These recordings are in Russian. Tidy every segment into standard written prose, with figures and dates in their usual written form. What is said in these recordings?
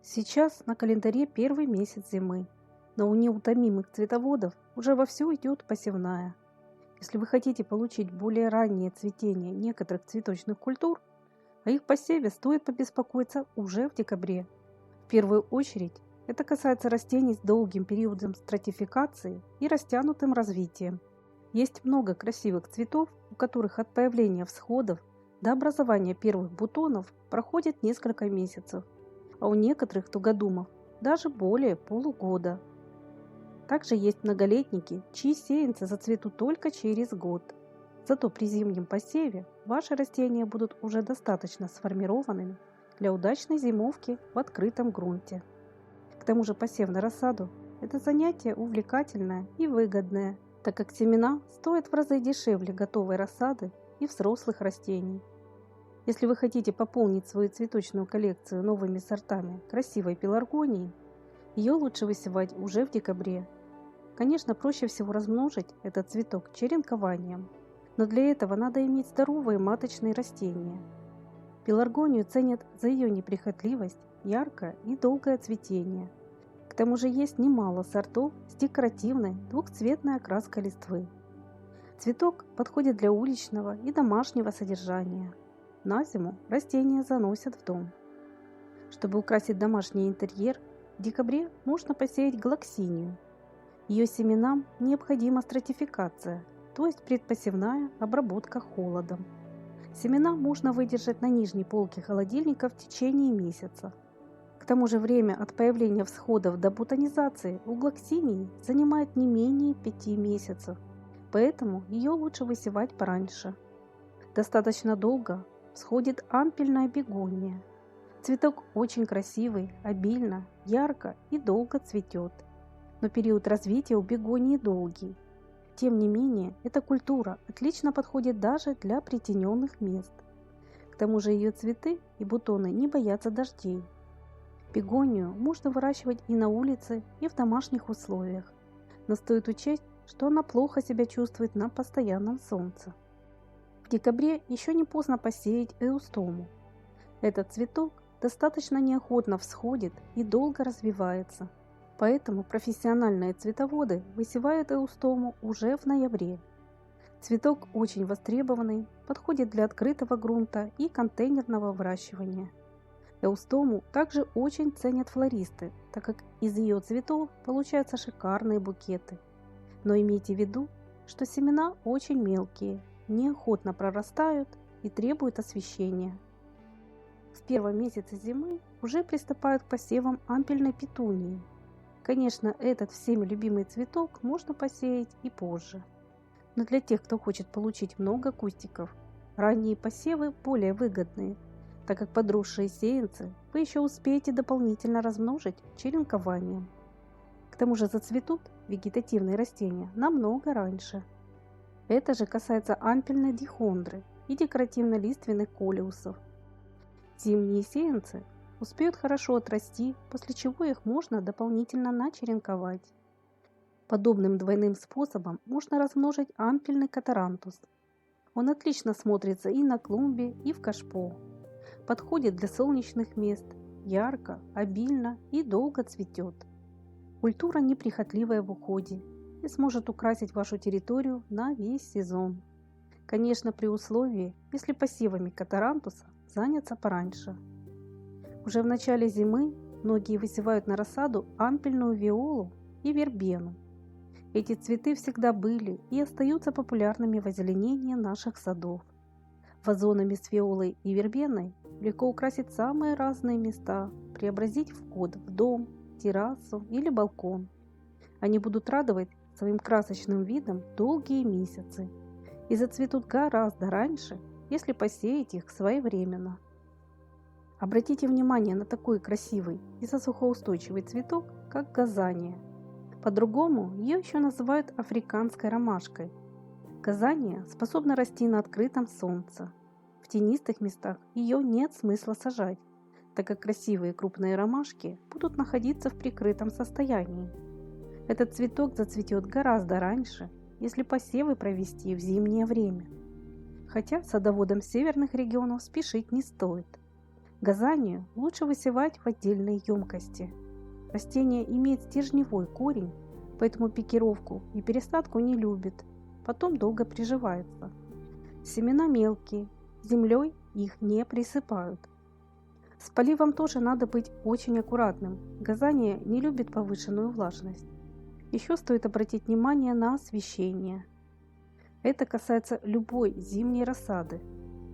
Сейчас на календаре первый месяц зимы, но у неутомимых цветоводов уже вовсю идет посевная. Если вы хотите получить более раннее цветение некоторых цветочных культур, о их посеве стоит побеспокоиться уже в декабре. В первую очередь это касается растений с долгим периодом стратификации и растянутым развитием. Есть много красивых цветов, у которых от появления всходов до образования первых бутонов проходит несколько месяцев, а у некоторых тугодумов даже более полугода. Также есть многолетники, чьи сеянцы зацветут только через год. Зато при зимнем посеве ваши растения будут уже достаточно сформированными для удачной зимовки в открытом грунте. К тому же посев на рассаду – это занятие увлекательное и выгодное, так как семена стоят в разы дешевле готовой рассады и взрослых растений. Если вы хотите пополнить свою цветочную коллекцию новыми сортами красивой пеларгонии, ее лучше высевать уже в декабре. Конечно, проще всего размножить этот цветок черенкованием, но для этого надо иметь здоровые маточные растения. Пеларгонию ценят за ее неприхотливость, яркое и долгое цветение. К тому же есть немало сортов с декоративной двухцветной окраской листвы. Цветок подходит для уличного и домашнего содержания. На зиму растения заносят в дом. Чтобы украсить домашний интерьер, в декабре можно посеять глоксинию. Ее семенам необходима стратификация, то есть предпосевная обработка холодом. Семена можно выдержать на нижней полке холодильника в течение месяца. К тому же время от появления всходов до бутонизации у глоксинии занимает не менее 5 месяцев, поэтому ее лучше высевать пораньше. Достаточно долго всходит ампельная бегония. Цветок очень красивый, обильно, ярко и долго цветет. Но период развития у бегонии долгий. Тем не менее, эта культура отлично подходит даже для притененных мест. К тому же ее цветы и бутоны не боятся дождей. Бегонию можно выращивать и на улице, и в домашних условиях. Но стоит учесть, что она плохо себя чувствует на постоянном солнце. В декабре еще не поздно посеять эустому. Этот цветок достаточно неохотно всходит и долго развивается, поэтому профессиональные цветоводы высевают эустому уже в ноябре. Цветок очень востребованный, подходит для открытого грунта и контейнерного выращивания. Эустому также очень ценят флористы, так как из ее цветов получаются шикарные букеты. Но имейте в виду, что семена очень мелкие, неохотно прорастают и требуют освещения. В первом месяце зимы уже приступают к посевам ампельной петунии. Конечно, этот всеми любимый цветок можно посеять и позже. Но для тех, кто хочет получить много кустиков, ранние посевы более выгодные, так как подросшие сеянцы вы еще успеете дополнительно размножить черенкованием. К тому же зацветут вегетативные растения намного раньше. Это же касается ампельной дихондры и декоративно-лиственных колеусов. Зимние сеянцы успеют хорошо отрасти, после чего их можно дополнительно начеренковать. Подобным двойным способом можно размножить ампельный катарантус. Он отлично смотрится и на клумбе, и в кашпо. Подходит для солнечных мест, ярко, обильно и долго цветет. Культура неприхотливая в уходе и сможет украсить вашу территорию на весь сезон. Конечно, при условии, если посевами катарантуса заняться пораньше. Уже в начале зимы многие высевают на рассаду ампельную виолу и вербену. Эти цветы всегда были и остаются популярными в озеленении наших садов. Вазонами с виолой и вербеной легко украсить самые разные места, преобразить вход в дом, террасу или балкон. Они будут радовать своим красочным видом долгие месяцы и зацветут гораздо раньше, если посеять их своевременно. Обратите внимание на такой красивый и засухоустойчивый цветок, как газания. По-другому ее еще называют африканской ромашкой. Газания способна расти на открытом солнце. В тенистых местах ее нет смысла сажать, так как красивые крупные ромашки будут находиться в прикрытом состоянии. Этот цветок зацветет гораздо раньше, если посевы провести в зимнее время. Хотя садоводам северных регионов спешить не стоит. Газанию лучше высевать в отдельной емкости. Растение имеет стержневой корень, поэтому пикировку и пересадку не любит, потом долго приживается. Семена мелкие, землей их не присыпают. С поливом тоже надо быть очень аккуратным. Газания не любит повышенную влажность. Еще стоит обратить внимание на освещение. Это касается любой зимней рассады.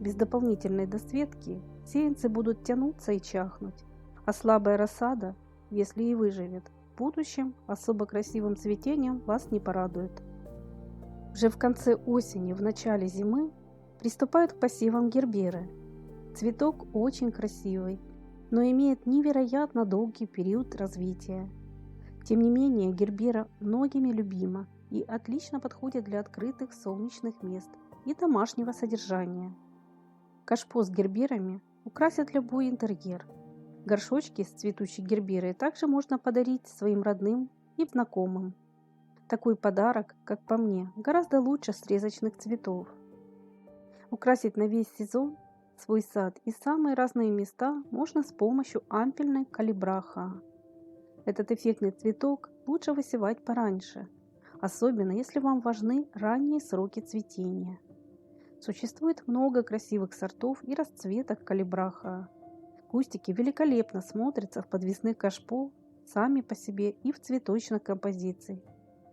Без дополнительной досветки сеянцы будут тянуться и чахнуть, а слабая рассада, если и выживет, в будущем особо красивым цветением вас не порадует. Уже в конце осени, в начале зимы приступают к посевам герберы. Цветок очень красивый, но имеет невероятно долгий период развития. Тем не менее, гербера многими любима и отлично подходит для открытых солнечных мест и домашнего содержания. Кашпо с герберами украсят любой интерьер. Горшочки с цветущей герберой также можно подарить своим родным и знакомым. Такой подарок, как по мне, гораздо лучше срезочных цветов. Украсить на весь сезон свой сад и самые разные места можно с помощью ампельной калибраха. Этот эффектный цветок лучше высевать пораньше, особенно если вам важны ранние сроки цветения. Существует много красивых сортов и расцветок калибраха. Кустики великолепно смотрятся в подвесных кашпо сами по себе и в цветочных композициях.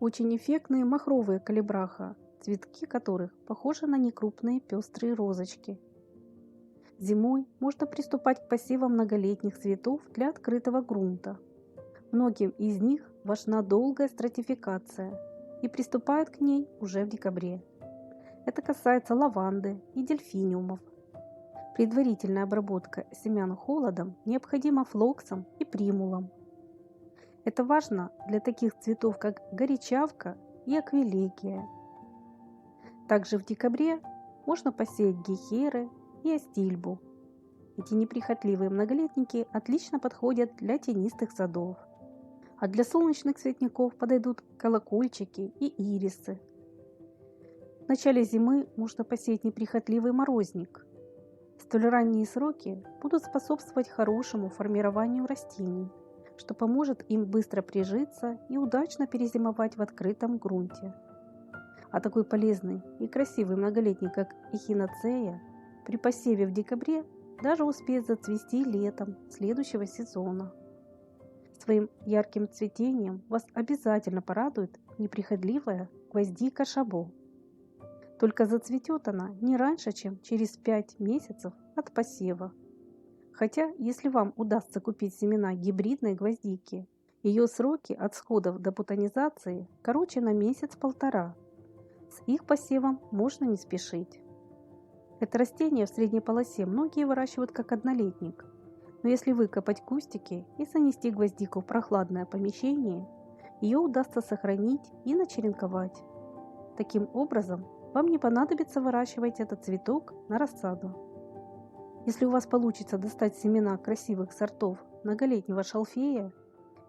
Очень эффектные махровые калибраха, цветки которых похожи на некрупные пестрые розочки. Зимой можно приступать к посевам многолетних цветов для открытого грунта. Многим из них важна долгая стратификация и приступают к ней уже в декабре. Это касается лаванды и дельфиниумов. Предварительная обработка семян холодом необходима флоксом и примулом. Это важно для таких цветов, как горячавка и аквилегия. Также в декабре можно посеять гехеры и астильбу. Эти неприхотливые многолетники отлично подходят для тенистых садов. А для солнечных цветников подойдут колокольчики и ирисы. В начале зимы можно посеять неприхотливый морозник. Столь ранние сроки будут способствовать хорошему формированию растений, что поможет им быстро прижиться и удачно перезимовать в открытом грунте. А такой полезный и красивый многолетник, как эхиноцея, при посеве в декабре даже успеет зацвести летом следующего сезона. Своим ярким цветением вас обязательно порадует неприхотливая гвоздика шабо. Только зацветет она не раньше, чем через 5 месяцев от посева. Хотя, если вам удастся купить семена гибридной гвоздики, ее сроки от сходов до бутонизации короче на месяц-полтора. С их посевом можно не спешить. Это растение в средней полосе многие выращивают как однолетник. Но если выкопать кустики и занести гвоздику в прохладное помещение, ее удастся сохранить и начеренковать. Таким образом, вам не понадобится выращивать этот цветок на рассаду. Если у вас получится достать семена красивых сортов многолетнего шалфея,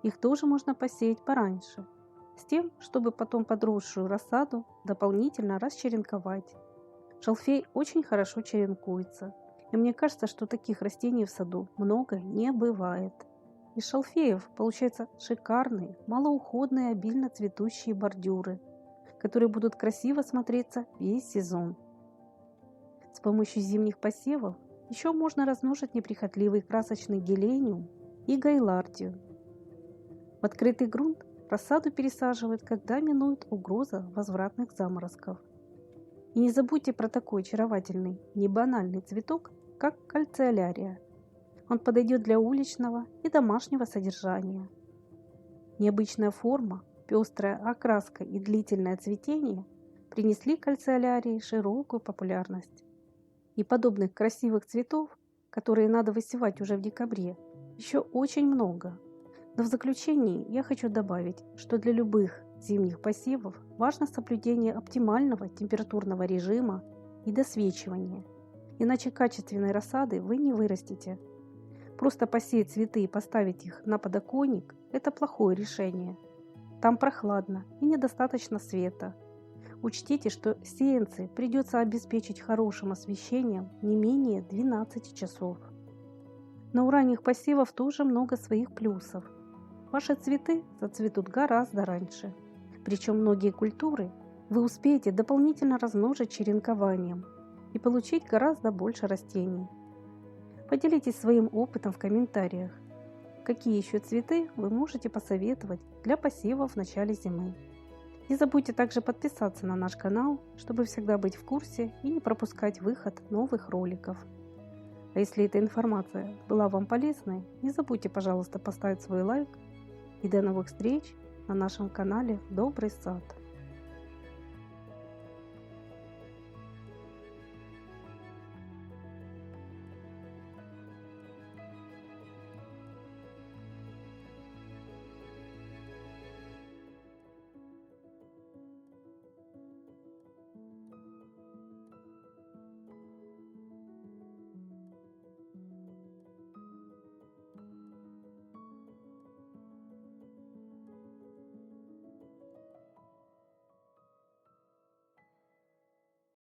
их тоже можно посеять пораньше, с тем, чтобы потом подросшую рассаду дополнительно расчеренковать. Шалфей очень хорошо черенкуется, и мне кажется, что таких растений в саду много не бывает. Из шалфеев получаются шикарные, малоуходные, обильно цветущие бордюры, которые будут красиво смотреться весь сезон. С помощью зимних посевов еще можно размножить неприхотливый красочный гелениум и гайлардию. В открытый грунт рассаду пересаживают, когда минует угроза возвратных заморозков. И не забудьте про такой очаровательный, не банальный цветок, как кальциолярия. Он подойдет для уличного и домашнего содержания. Необычная форма, пестрая окраска и длительное цветение принесли кальциолярии широкую популярность. И подобных красивых цветов, которые надо высевать уже в декабре, еще очень много. Но в заключении я хочу добавить, что для любых зимних посевов важно соблюдение оптимального температурного режима и досвечивания, иначе качественной рассады вы не вырастите. Просто посеять цветы и поставить их на подоконник – это плохое решение. Там прохладно и недостаточно света. Учтите, что сеянцы придется обеспечить хорошим освещением не менее 12 часов. Но у ранних посевов тоже много своих плюсов. Ваши цветы зацветут гораздо раньше. Причем многие культуры вы успеете дополнительно размножить черенкованием и получить гораздо больше растений. Поделитесь своим опытом в комментариях. Какие еще цветы вы можете посоветовать для посева в начале зимы? Не забудьте также подписаться на наш канал, чтобы всегда быть в курсе и не пропускать выход новых роликов. А если эта информация была вам полезной, не забудьте, пожалуйста, поставить свой лайк. И до новых встреч на нашем канале Добрый сад.